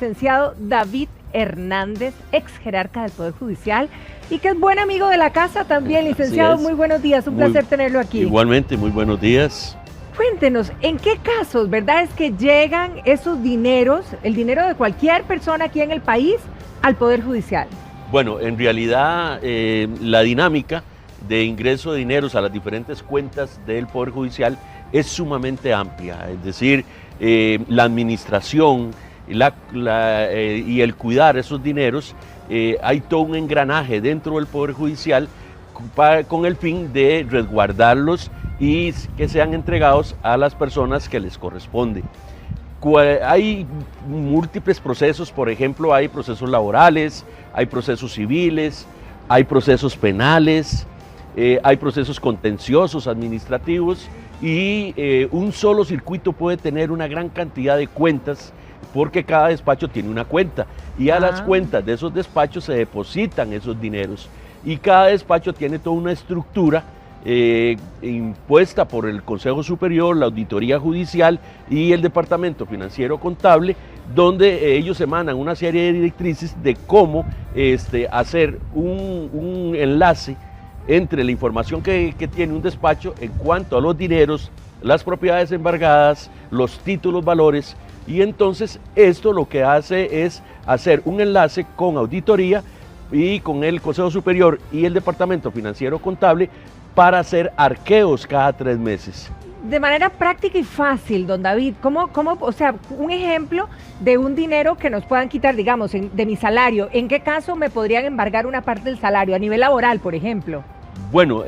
licenciado David Hernández, ex jerarca del Poder Judicial y que es buen amigo de la casa también. Licenciado, muy buenos días, un placer tenerlo aquí. Igualmente, muy buenos días. Cuéntenos, ¿en qué casos, verdad, es que llegan esos dineros, el dinero de cualquier persona aquí en el país, al Poder Judicial? Bueno, en realidad la dinámica de ingreso de dineros a las diferentes cuentas del Poder Judicial es sumamente amplia, es decir, la administración y el cuidar esos dineros, hay todo un engranaje dentro del Poder Judicial con el fin de resguardarlos y que sean entregados a las personas que les corresponde. Hay múltiples procesos, por ejemplo, hay procesos laborales, hay procesos civiles, hay procesos penales, hay procesos contenciosos administrativos y un solo circuito puede tener una gran cantidad de cuentas porque cada despacho tiene una cuenta y a las cuentas de esos despachos se depositan esos dineros y cada despacho tiene toda una estructura impuesta por el Consejo Superior, la Auditoría Judicial y el Departamento Financiero Contable, donde ellos emanan una serie de directrices de cómo hacer un enlace entre la información que tiene un despacho en cuanto a los dineros, las propiedades embargadas, los títulos, valores, y entonces esto lo que hace es hacer un enlace con auditoría y con el Consejo Superior y el Departamento Financiero Contable para hacer arqueos cada 3 meses. De manera práctica y fácil, don David, ¿cómo, o sea, un ejemplo de un dinero que nos puedan quitar, digamos, de mi salario? ¿En qué caso me podrían embargar una parte del salario? A nivel laboral, por ejemplo. Bueno,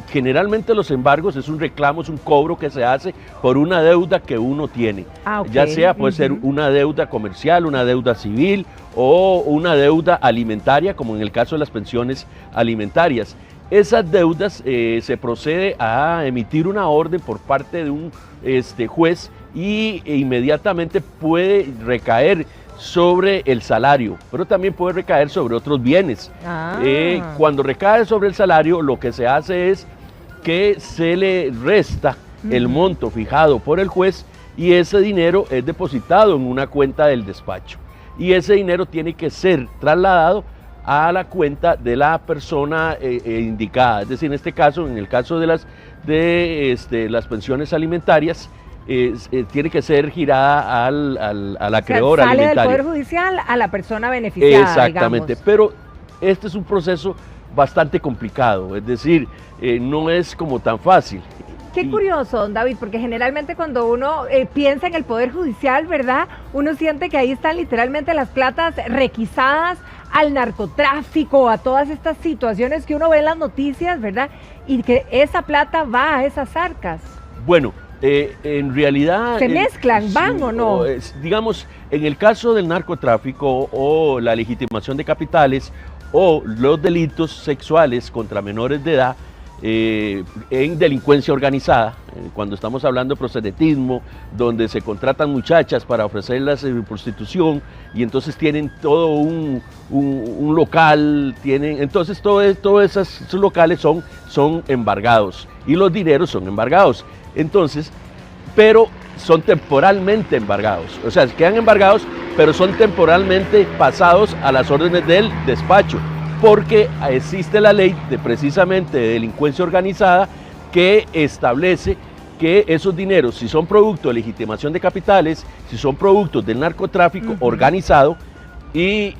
generalmente los embargos es un reclamo, es un cobro que se hace por una deuda que uno tiene. Okay. Ya sea puede ser una deuda comercial, una deuda civil o una deuda alimentaria, como en el caso de las pensiones alimentarias. Esas deudas se procede a emitir una orden por parte de un juez y inmediatamente puede recaer sobre el salario, pero también puede recaer sobre otros bienes. Cuando recae sobre el salario, lo que se hace es que se le resta el monto fijado por el juez y ese dinero es depositado en una cuenta del despacho. Y ese dinero tiene que ser trasladado a la cuenta de la persona indicada, es decir, en este caso, en el caso de las pensiones alimentarias, tiene que ser girada al acreedor alimentario. Sale del Poder Judicial a la persona beneficiada. Exactamente, digamos. Pero este es un proceso bastante complicado, es decir, no es como tan fácil. Qué curioso, don David, porque generalmente cuando uno piensa en el Poder Judicial, ¿verdad? Uno siente que ahí están literalmente las platas requisadas al narcotráfico, a todas estas situaciones que uno ve en las noticias, ¿verdad? Y que esa plata va a esas arcas. Bueno, en realidad... ¿Se mezclan, van o no? Digamos, en el caso del narcotráfico o la legitimación de capitales o los delitos sexuales contra menores de edad, en delincuencia organizada, cuando estamos hablando de proxenetismo, donde se contratan muchachas para ofrecerlas prostitución y entonces tienen todo un local, entonces todos esos locales son embargados y los dineros son embargados, entonces, pero son temporalmente embargados, o sea, quedan embargados, pero son temporalmente pasados a las órdenes del despacho, porque existe la ley precisamente de delincuencia organizada que establece que esos dineros, si son producto de legitimación de capitales, si son productos del narcotráfico organizado, y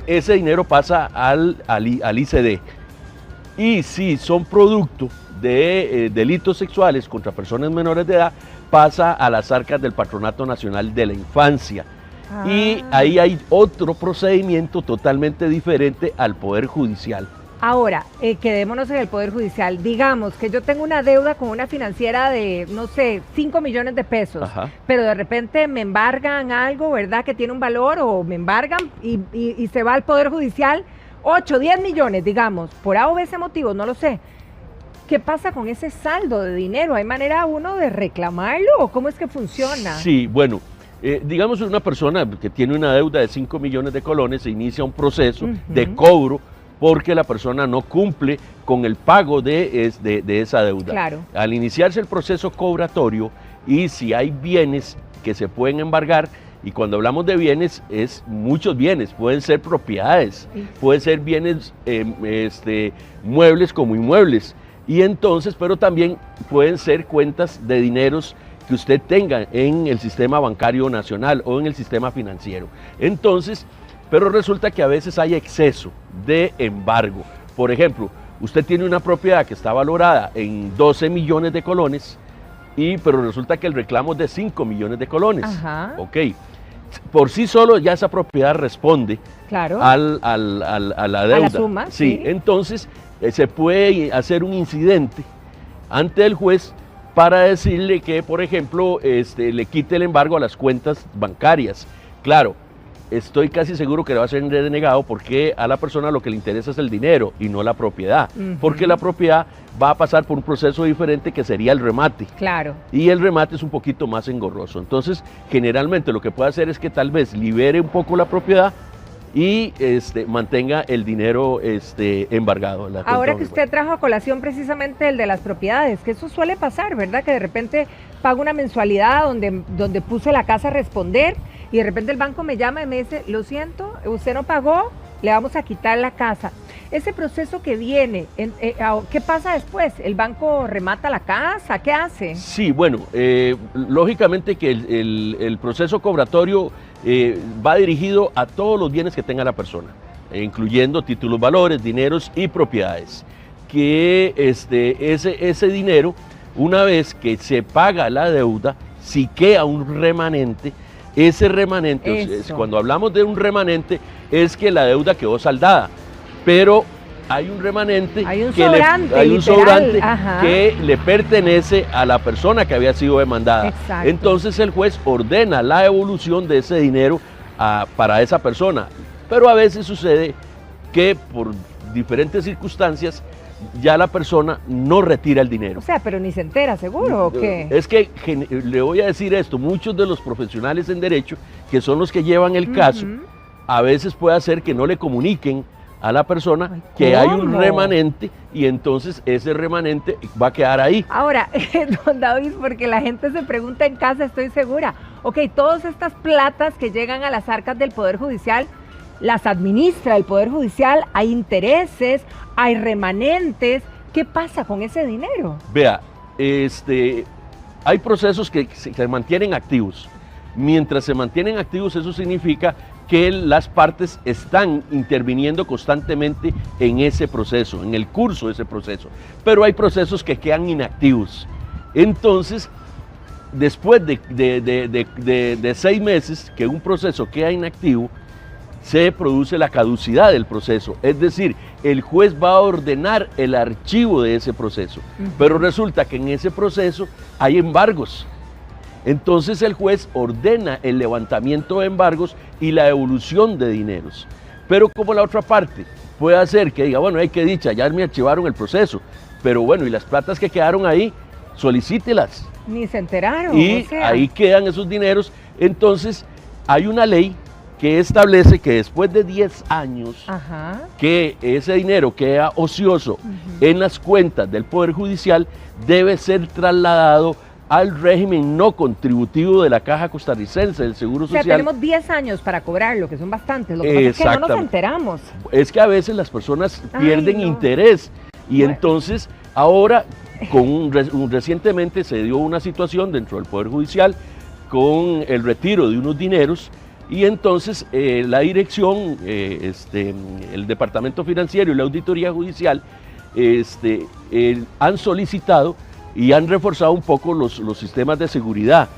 ese dinero pasa al ICD. Y si son producto de delitos sexuales contra personas menores de edad, pasa a las arcas del Patronato Nacional de la Infancia. Y ahí hay otro procedimiento totalmente diferente al Poder Judicial. Ahora, quedémonos en el Poder Judicial. Digamos que yo tengo una deuda con una financiera de, no sé, 5 millones de pesos, pero de repente me embargan algo, ¿verdad?, que tiene un valor, o me embargan y se va al Poder Judicial 8, 10 millones, digamos, por A o B motivo, no lo sé. ¿Qué pasa con ese saldo de dinero? ¿Hay manera uno de reclamarlo o cómo es que funciona? Sí, bueno, digamos una persona que tiene una deuda de 5 millones de colones, se inicia un proceso de cobro porque la persona no cumple con el pago de esa deuda. Claro. Al iniciarse el proceso cobratorio y si hay bienes que se pueden embargar, Y cuando hablamos de bienes, es muchos bienes, pueden ser propiedades, pueden ser bienes muebles como inmuebles. Y entonces, pero también pueden ser cuentas de dineros que usted tenga en el sistema bancario nacional o en el sistema financiero. Entonces, pero resulta que a veces hay exceso de embargo. Por ejemplo, usted tiene una propiedad que está valorada en 12 millones de colones, pero resulta que el reclamo es de 5 millones de colones. Ajá. Ok. Por sí solo ya esa propiedad responde claro. a la deuda. A la suma. Sí, entonces se puede hacer un incidente ante el juez para decirle que, por ejemplo, le quite el embargo a las cuentas bancarias. Claro, estoy casi seguro que le va a ser denegado porque a la persona lo que le interesa es el dinero y no la propiedad, porque la propiedad va a pasar por un proceso diferente que sería el remate. Claro. Y el remate es un poquito más engorroso. Entonces, generalmente lo que puede hacer es que tal vez libere un poco la propiedad y mantenga el dinero embargado. Ahora que usted trajo a colación precisamente el de las propiedades, que eso suele pasar, ¿verdad? Que de repente pago una mensualidad donde puse la casa a responder y de repente el banco me llama y me dice, lo siento, usted no pagó, le vamos a quitar la casa. Ese proceso que viene, ¿qué pasa después? ¿El banco remata la casa? ¿Qué hace? Sí, bueno, lógicamente que el proceso cobratorio va dirigido a todos los bienes que tenga la persona, incluyendo títulos, valores, dineros y propiedades. Que ese dinero, una vez que se paga la deuda, si queda un remanente, ese remanente, cuando hablamos de un remanente, es que la deuda quedó saldada, pero hay un remanente, hay un sobrante que le pertenece a la persona que había sido demandada. Exacto. Entonces el juez ordena la devolución de ese dinero para esa persona, pero a veces sucede que por diferentes circunstancias ya la persona no retira el dinero. O sea, pero ni se entera, ¿seguro o qué? Es que le voy a decir esto, muchos de los profesionales en derecho, que son los que llevan el caso, a veces puede hacer que no le comuniquen a la persona que hay un remanente y entonces ese remanente va a quedar ahí. Ahora, don David, porque la gente se pregunta en casa, estoy segura, ok, todas estas platas que llegan a las arcas del Poder Judicial, las administra el Poder Judicial, hay intereses, hay remanentes, ¿qué pasa con ese dinero? Vea, hay procesos que se mantienen activos. Mientras se mantienen activos, eso significa que las partes están interviniendo constantemente en ese proceso, en el curso de ese proceso. Pero hay procesos que quedan inactivos. Entonces, después de 6 meses que un proceso queda inactivo, se produce la caducidad del proceso, es decir, el juez va a ordenar el archivo de ese proceso, pero resulta que en ese proceso hay embargos. Entonces el juez ordena el levantamiento de embargos y la devolución de dineros. Pero como la otra parte puede hacer que diga, bueno, hay que dicha, ya me archivaron el proceso, pero bueno, y las platas que quedaron ahí, solicítelas. Ni se enteraron. Y ahí quedan esos dineros. Entonces hay una ley que establece que después de 10 años que ese dinero queda ocioso en las cuentas del Poder Judicial, debe ser trasladado al régimen no contributivo de la Caja Costarricense del Seguro Social. O sea, tenemos 10 años para cobrarlo, que son bastantes, lo que pasa es que no nos enteramos. Es que a veces las personas pierden interés y entonces ahora, recientemente se dio una situación dentro del Poder Judicial con el retiro de unos dineros. Y entonces la dirección, el Departamento Financiero y la Auditoría Judicial han solicitado y han reforzado un poco los sistemas de seguridad.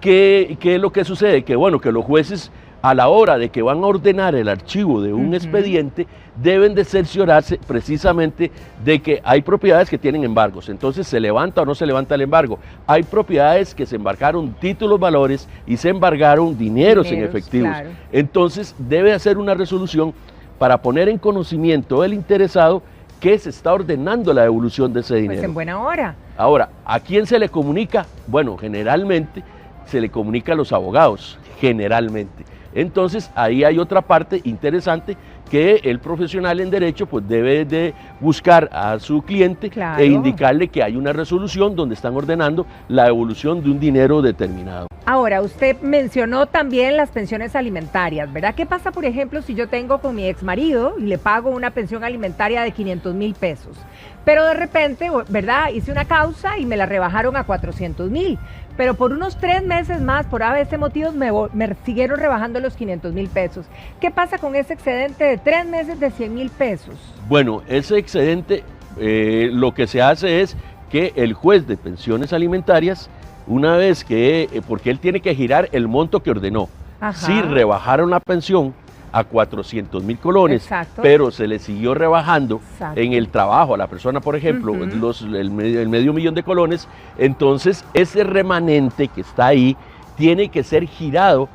¿Qué es lo que sucede? Que bueno, que los jueces a la hora de que van a ordenar el archivo de un expediente, deben de cerciorarse precisamente de que hay propiedades que tienen embargos, entonces se levanta o no se levanta el embargo. Hay propiedades que se embargaron títulos, valores y se embargaron dineros en efectivos. Claro. Entonces debe hacer una resolución para poner en conocimiento del interesado que se está ordenando la devolución de ese dinero. Pues en buena hora. Ahora, ¿a quién se le comunica? Bueno, generalmente se le comunica a los abogados, generalmente. Entonces ahí hay otra parte interesante que el profesional en derecho pues debe de buscar a su cliente e indicarle que hay una resolución donde están ordenando la devolución de un dinero determinado. Ahora, usted mencionó también las pensiones alimentarias, ¿verdad? ¿Qué pasa, por ejemplo, si yo tengo con mi ex marido y le pago una pensión alimentaria de 500,000 pesos? Pero de repente, ¿verdad? Hice una causa y me la rebajaron a 400,000. Pero por unos 3 meses más, por ABC motivos, me siguieron rebajando los 500,000 pesos. ¿Qué pasa con ese excedente de 3 meses de 100,000 pesos? Bueno, ese excedente, lo que se hace es que el juez de pensiones alimentarias, una vez que, porque él tiene que girar el monto que ordenó. Ajá. Si rebajaron la pensión a 400,000 colones, exacto, pero se le siguió rebajando exacto, en el trabajo a la persona, por ejemplo, el medio millón de colones, entonces ese remanente que está ahí tiene que ser girado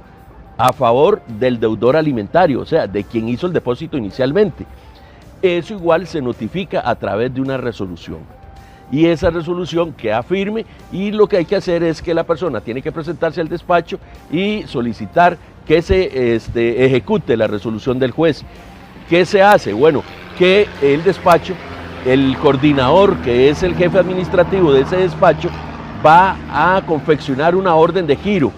a favor del deudor alimentario, o sea, de quien hizo el depósito inicialmente. Eso igual se notifica a través de una resolución. Y esa resolución queda firme y lo que hay que hacer es que la persona tiene que presentarse al despacho y solicitar que se ejecute la resolución del juez. ¿Qué se hace? Bueno, que el despacho, el coordinador, que es el jefe administrativo de ese despacho, va a confeccionar una orden de giro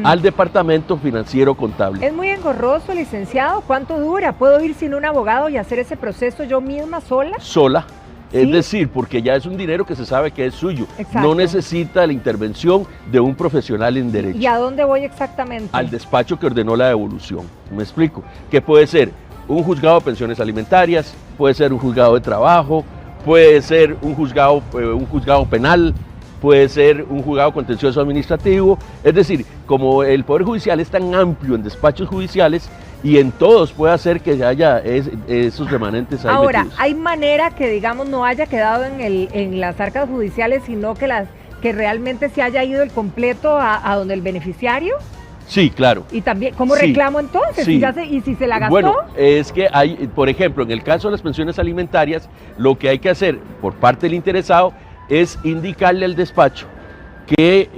al departamento financiero contable. Es muy engorroso, licenciado. ¿Cuánto dura? ¿Puedo ir sin un abogado y hacer ese proceso yo misma sola? Sola. ¿Sí? Es decir, porque ya es un dinero que se sabe que es suyo. Exacto. No necesita la intervención de un profesional en derecho. ¿Y a dónde voy exactamente? Al despacho que ordenó la devolución. ¿Me explico? Que puede ser un juzgado de pensiones alimentarias, puede ser un juzgado de trabajo, puede ser un juzgado penal, puede ser un juzgado contencioso administrativo. Es decir, como el Poder Judicial es tan amplio en despachos judiciales, y en todos puede hacer que haya esos remanentes ahí Ahora, metidos. ¿hay manera que, digamos, no haya quedado en las arcas judiciales, sino que realmente se haya ido el completo a donde el beneficiario? Sí, claro. Y también, ¿cómo Sí, reclamo entonces? sí. ¿Y si se la gastó? Bueno, es que hay, por ejemplo, en el caso de las pensiones alimentarias, lo que hay que hacer por parte del interesado es indicarle al despacho que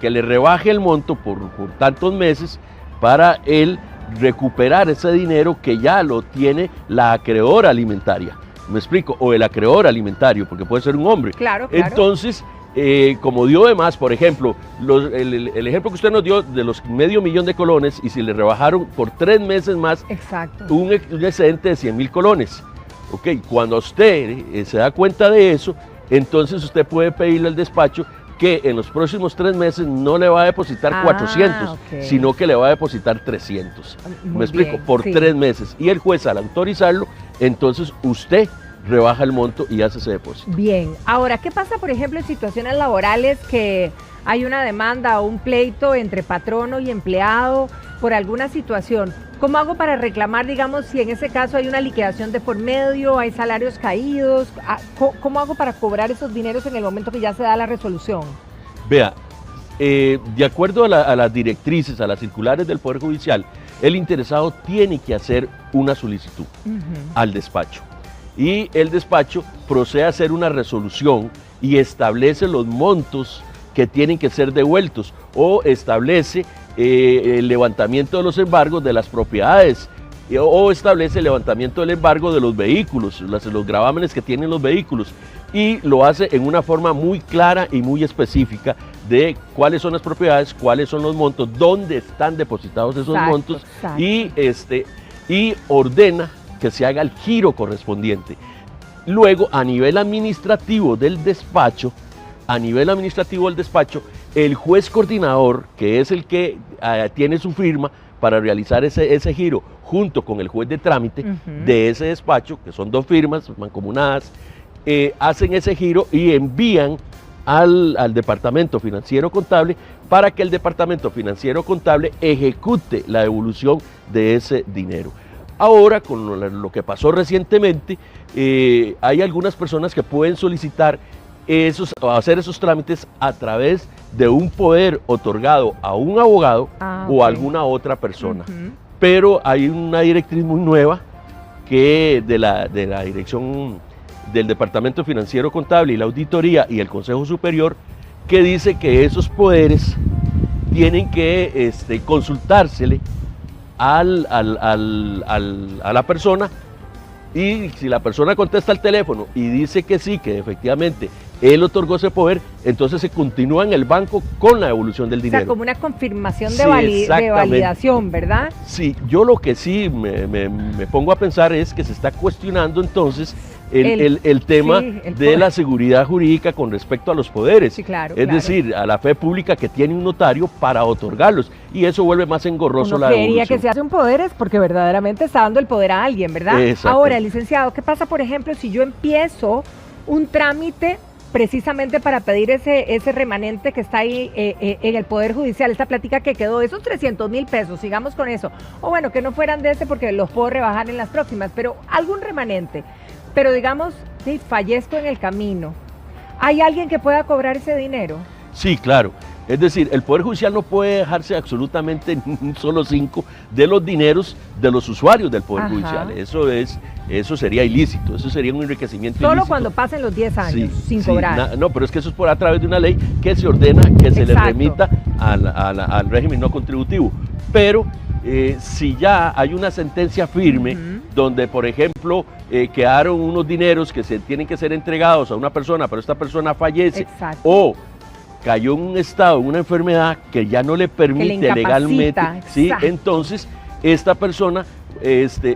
le rebaje el monto por tantos meses para él recuperar ese dinero que ya lo tiene la acreedora alimentaria. ¿Me explico? O el acreedor alimentario, porque puede ser un hombre. Claro, claro. Entonces, como dio de más, por ejemplo, el ejemplo que usted nos dio de los medio millón de colones, y si le rebajaron por 3 meses más, exacto, un excedente de 100,000 colones. Ok, cuando usted se da cuenta de eso, entonces usted puede pedirle al despacho que en los próximos 3 meses no le va a depositar 400, okay, sino que le va a depositar 300. Muy ¿Me explico? bien, Por sí. 3 meses. Y el juez, al autorizarlo, entonces usted rebaja el monto y hace ese depósito. Bien, ahora, ¿qué pasa, por ejemplo, en situaciones laborales que hay una demanda o un pleito entre patrono y empleado por alguna situación? ¿Cómo hago para reclamar, digamos, si en ese caso hay una liquidación de por medio, hay salarios caídos? ¿Cómo hago para cobrar esos dineros en el momento que ya se da la resolución? Vea, de acuerdo a las directrices, a las circulares del Poder Judicial, el interesado tiene que hacer una solicitud al despacho. Y el despacho procede a hacer una resolución y establece los montos que tienen que ser devueltos o establece el levantamiento de los embargos de las propiedades o establece el levantamiento del embargo de los vehículos, los gravámenes que tienen los vehículos, y lo hace en una forma muy clara y muy específica de cuáles son las propiedades, cuáles son los montos, dónde están depositados esos montos, exacto. Y ordena que se haga el giro correspondiente. Luego, a nivel administrativo del despacho, el juez coordinador, que es el que tiene su firma para realizar ese giro, junto con el juez de trámite de ese despacho, que son 2 firmas mancomunadas, hacen ese giro y envían al departamento financiero contable para que el departamento financiero contable ejecute la devolución de ese dinero. Ahora, con lo que pasó recientemente, hay algunas personas que pueden solicitar hacer esos trámites a través de un poder otorgado a un abogado o a alguna otra persona. Pero hay una directriz muy nueva que de la dirección del Departamento Financiero Contable y la Auditoría y el Consejo Superior, que dice que esos poderes tienen que consultársele a la persona, y si la persona contesta al teléfono y dice que sí, que efectivamente él otorgó ese poder, entonces se continúa en el banco con la devolución del dinero. O sea, como una confirmación Sí, de validación, ¿verdad? Sí, yo lo que sí me pongo a pensar es que se está cuestionando entonces el tema de la seguridad jurídica con respecto a los poderes. Sí, claro. Es decir, a la fe pública que tiene un notario para otorgarlos, y eso vuelve más engorroso la devolución. Creería que se hacen poderes porque verdaderamente está dando el poder a alguien, ¿verdad? Exacto. Ahora, licenciado, ¿qué pasa, por ejemplo, si yo empiezo un trámite precisamente para pedir ese remanente que está ahí en el Poder Judicial, esta plática que quedó, esos 300,000 pesos, sigamos con eso, o bueno, que no fueran de ese porque los puedo rebajar en las próximas, pero algún remanente, pero digamos, sí, fallezco en el camino, ¿hay alguien que pueda cobrar ese dinero? Sí, claro. Es decir, el Poder Judicial no puede dejarse absolutamente ni un solo 5 de los dineros de los usuarios del Poder Judicial. Eso sería ilícito, eso sería un enriquecimiento ilícito. Solo cuando pasen los 10 años, sin cobrar. No, pero es que eso es a través de una ley que se ordena que se le remita al régimen no contributivo. Pero si ya hay una sentencia firme donde, por ejemplo, quedaron unos dineros que se tienen que ser entregados a una persona, pero esta persona fallece, o cayó en un estado, en una enfermedad que ya no le permite legalmente, ¿sí? Entonces esta persona,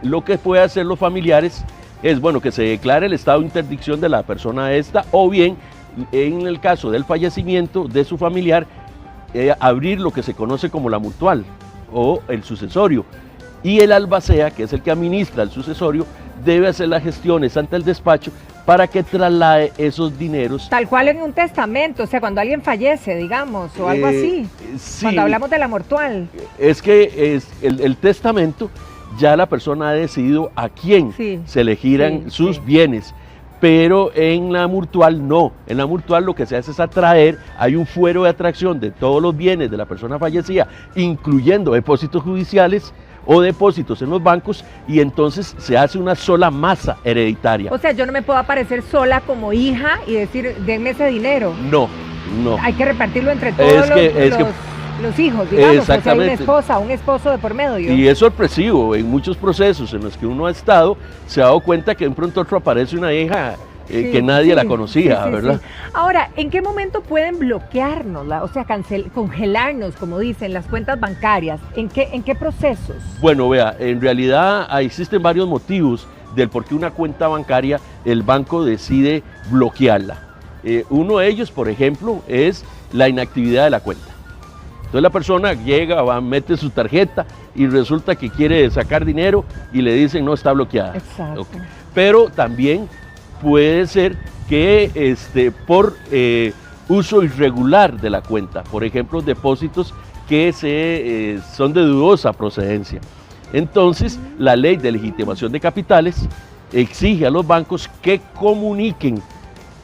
lo que puede hacer los familiares es, bueno, que se declare el estado de interdicción de la persona esta, o bien, en el caso del fallecimiento de su familiar, abrir lo que se conoce como la mutual o el sucesorio, y el albacea, que es el que administra el sucesorio, debe hacer las gestiones ante el despacho para que traslade esos dineros. Tal cual en un testamento, o sea, cuando alguien fallece, digamos, o algo así. Sí, cuando hablamos de la mortual. Es que el testamento, ya la persona ha decidido a quién se le giran sus bienes, pero en la mortual no. En la mortual lo que se hace es atraer, hay un fuero de atracción de todos los bienes de la persona fallecida, incluyendo depósitos judiciales o depósitos en los bancos, y entonces se hace una sola masa hereditaria. O sea, yo no me puedo aparecer sola como hija y decir, denme ese dinero. No. Hay que repartirlo entre todos los hijos, digamos, o sea, hay una esposa, un esposo de por medio. Y es sorpresivo, en muchos procesos en los que uno ha estado, se ha dado cuenta que de pronto otro aparece una hija que nadie la conocía, ¿verdad? Sí. Ahora, ¿en qué momento pueden bloquearnos, o sea, congelarnos, como dicen, las cuentas bancarias? ¿En qué procesos? Bueno, vea, en realidad existen varios motivos del por qué una cuenta bancaria el banco decide bloquearla. Uno de ellos, por ejemplo, es la inactividad de la cuenta. Entonces la persona llega, mete su tarjeta y resulta que quiere sacar dinero y le dicen no, está bloqueada. Exacto. Okay. Pero también puede ser que por uso irregular de la cuenta, por ejemplo, depósitos que son de dudosa procedencia. Entonces, la ley de legitimación de capitales exige a los bancos que comuniquen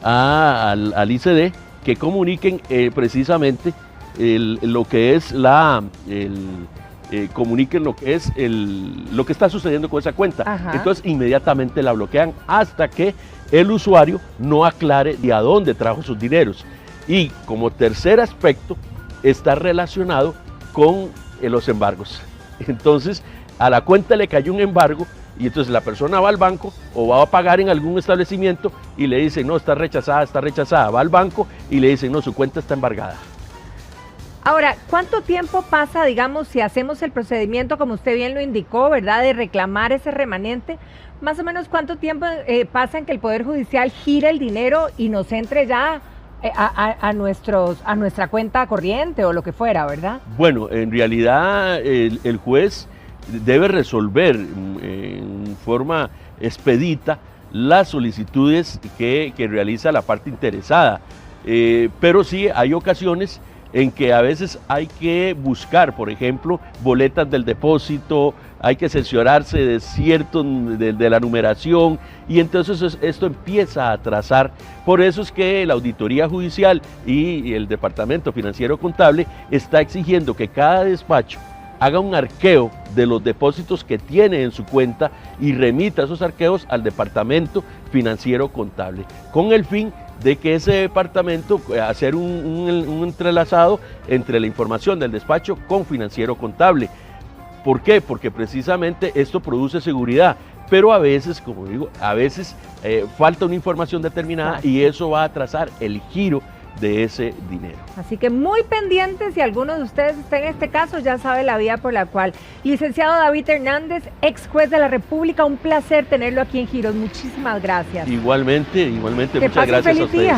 al ICD, que comuniquen precisamente lo que es comuniquen lo que es lo que está sucediendo con esa cuenta. Ajá. Entonces inmediatamente la bloquean hasta que el usuario no aclare de a dónde trajo sus dineros. Y como tercer aspecto está relacionado con los embargos. Entonces a la cuenta le cayó un embargo y entonces la persona va al banco o va a pagar en algún establecimiento y le dicen no, está rechazada, va al banco y le dicen no, su cuenta está embargada. Ahora, ¿cuánto tiempo pasa, digamos, si hacemos el procedimiento, como usted bien lo indicó, ¿verdad?, de reclamar ese remanente? Más o menos, ¿cuánto tiempo pasa en que el Poder Judicial gire el dinero y nos entre ya a nuestra cuenta corriente o lo que fuera, ¿verdad? Bueno, en realidad el juez debe resolver en forma expedita las solicitudes que realiza la parte interesada, pero sí hay ocasiones en que a veces hay que buscar, por ejemplo, boletas del depósito, hay que cerciorarse de la numeración, y entonces esto empieza a atrasar. Por eso es que la Auditoría Judicial y el Departamento Financiero Contable está exigiendo que cada despacho haga un arqueo de los depósitos que tiene en su cuenta y remita esos arqueos al Departamento Financiero Contable, con el fin de que ese departamento hacer un entrelazado entre la información del despacho con Financiero Contable. ¿Por qué? Porque precisamente esto produce seguridad. pero a veces, como digo, a veces falta una información determinada y eso va a atrasar el giro de ese dinero. Así que muy pendientes, si alguno de ustedes está en este caso, ya sabe la vía por la cual. Licenciado David Hernández, ex juez de la República, un placer tenerlo aquí en Giros. Muchísimas gracias. Igualmente, muchas gracias a ustedes.